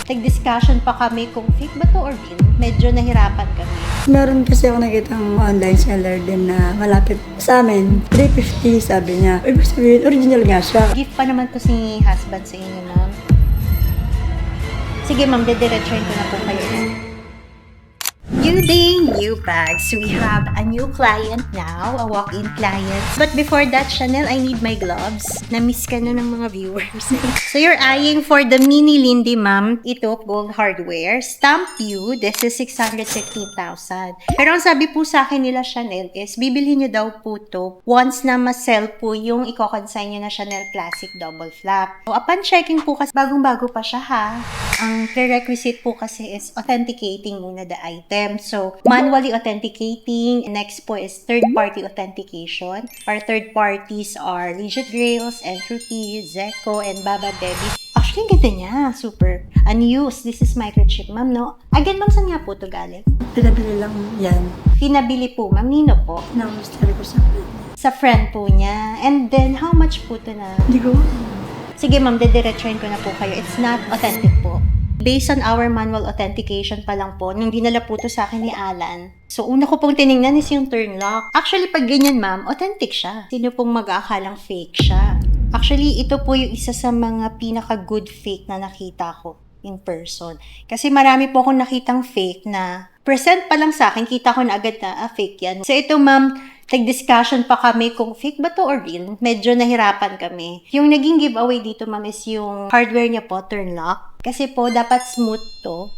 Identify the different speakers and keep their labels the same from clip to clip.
Speaker 1: Nag-discussion pa kami kung fake ba to or real. Medyo nahirapan kami.
Speaker 2: Meron kasi ako nakitang online seller din na malapit sa amin. 350 sabi niya. Ibig sabihin, original nga siya.
Speaker 1: Gift pa naman to si husband sa inyo, ma'am. Sige, ma'am, dediretsuhin ko na po kayo. New day, new bags. We have a new client now, a walk-in client. But before that, Chanel, I need my gloves. Na-miss ka na ng mga viewers. So you're eyeing for the mini Lindy, ma'am. Ito, gold hardware. Stamp you, this is 615,000. Pero ang sabi po sa akin nila, Chanel, is bibilhin nyo daw po to once na ma-sell po yung i-consign nyo na Chanel Classic Double Flap. So, upon checking po kasi, bagong-bago pa siya ha. Ang prerequisite po kasi is authenticating muna the item. So, manually authenticating. Next po is third-party authentication. Our third parties are Legit Grails, Entropy, Zeco, and Baba Baby. Actually, ang ganda niya. Super. Unused. This is microchip, ma'am, no? Again, ma'am, saan nga po ito galing?
Speaker 2: Pinabili lang yan.
Speaker 1: Pinabili po, ma'am. Nino po?
Speaker 2: Na-mister ko sa friend.
Speaker 1: Sa friend po niya. And then, how much po ito na?
Speaker 2: Hindi ko.
Speaker 1: Sige, ma'am, dediretsuhin ko na po kayo. It's not authentic po. Based on our manual authentication pa lang po, nung dinala po to sa akin ni Alan. So, una ko pong tinignan is yung turn lock. Actually, pag ganyan, ma'am, authentic siya. Sino pong mag-aakalang fake siya? Actually, ito po yung isa sa mga pinaka-good fake na nakita ko in person. Kasi marami po akong nakitang fake na present pa lang sa akin, kita ko na agad na, fake yan. So, ito, ma'am, nag-discussion pa kami kung fake ba to or real. Medyo nahirapan kami. Yung naging giveaway dito, ma'am, is yung hardware niya po, turn lock. Kasi po, dapat smooth to.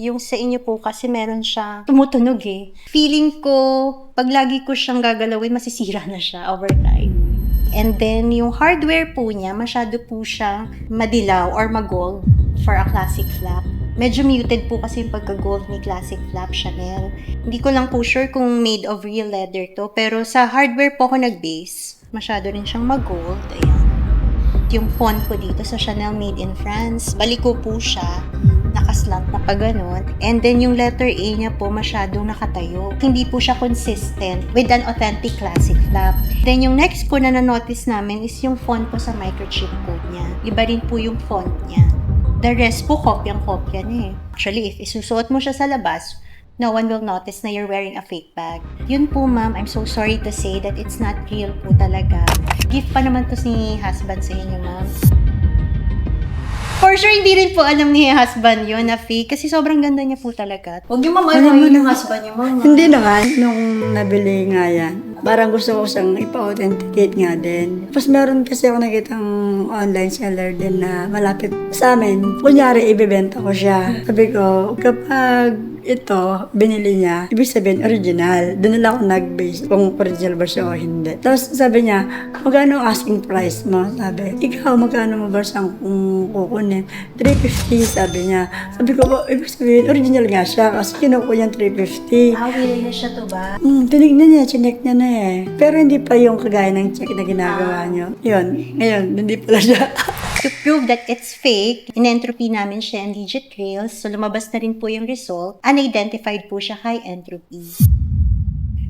Speaker 1: Yung sa inyo po kasi meron siya tumutunog eh. Feeling ko, pag lagi ko siyang gagalawin, masisira na siya over time. And then, yung hardware po niya, masyado po siyang madilaw or mag-gold for a classic flap. Medyo muted po kasi yung pagka-gold ni Classic Flap Chanel. Hindi ko lang po sure kung made of real leather to, pero sa hardware po ako nag-base. Masyado rin siyang mag-gold. Ayan. Yung font po dito sa Chanel Made in France, baliko po siya. Nakaslant na pa ganun. And then yung letter A niya po masyadong nakatayo. Hindi po siya consistent with an authentic Classic Flap. Then yung next po na na-notice namin is yung font po sa microchip code niya. Iba rin po yung font niya. The rest po, kopyang-kopya niya eh. Actually, if isusuot mo siya sa labas, no one will notice na you're wearing a fake bag. Yun po, ma'am, I'm so sorry to say that it's not real po talaga. Gift pa naman to si husband sa inyo, ma'am. For sure, hindi rin po alam ni husband yun na fake kasi sobrang ganda niya po talaga. Huwag niyo, ma'am, yung husband niyo, ma'am.
Speaker 2: Hindi naman. Nung nabili nga yan, parang gusto ko siyang ipa-authenticate nga din. Tapos meron kasi ako nakitang online seller din na malapit sa amin. Kunyari, ibibenta ko siya. Sabi ko, kapag ito, binili niya, ibig sabihin, original. Doon na lang ako nag-base kung original ba siya o hindi. Tapos sabi niya, magkano ang asking price mo? Sabi, ikaw, magkano mo ba siyang kukunin? 350, sabi niya. Sabi ko, ibig sabihin, original nga siya kasi kinukuha niya 350.
Speaker 1: Willing na siya to ba?
Speaker 2: Tinignan niya, chinek niya na eh. Pero hindi pa yung kagaya ng check na ginagawa niyo. Yun, ngayon, hindi pala siya.
Speaker 1: To prove that it's fake, in-entropy namin siya in Legit Grails, so lumabas na rin po yung result. Unidentified po siya kay Entropy.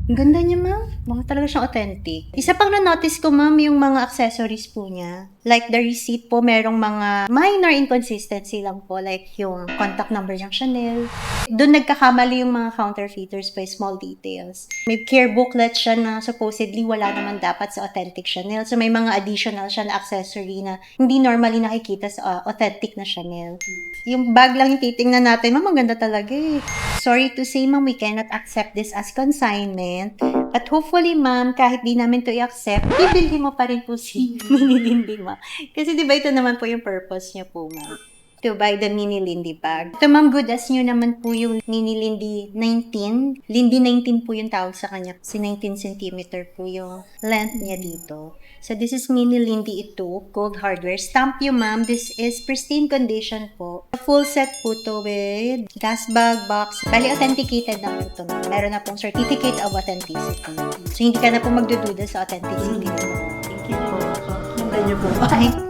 Speaker 1: Ang ganda niya, ma'am. Mga talaga siyang authentic. Isa pang na-notice ko, ma'am, yung mga accessories po niya. Like the receipt po, merong mga minor inconsistency lang po. Like yung contact number ng Chanel. Doon nagkakamali yung mga counterfeiters by small details. May care booklet siya na supposedly wala naman dapat sa authentic Chanel. So may mga additional siya na accessory na hindi normally nakikita sa authentic na Chanel. Yung bag lang yung titingnan natin, ma'am, maganda talaga eh. Sorry to say, ma'am, we cannot accept this as consignment. But hopefully, ma'am, kahit di namin to i-accept, bibilhin mo pa rin po si Mini Lindy, ma'am. Kasi di ba ito naman po yung purpose niya po, ma'am. To buy the Mini Lindy bag. Ito, ma'am, good as nyo naman po yung Mini Lindy 19. Lindy 19 po yung tawag sa kanya. Kasi 19 cm po yung length niya dito. So, this is Mini Lindy ito. Gold hardware. Stamp you, ma'am. This is pristine condition po. Full set po to with gas bag, box. Bali, authenticated na po ito. Meron na pong certificate of authenticity. So, hindi ka na po magdududa sa authenticity. Thank you po.
Speaker 2: Thank you po.
Speaker 1: Bye.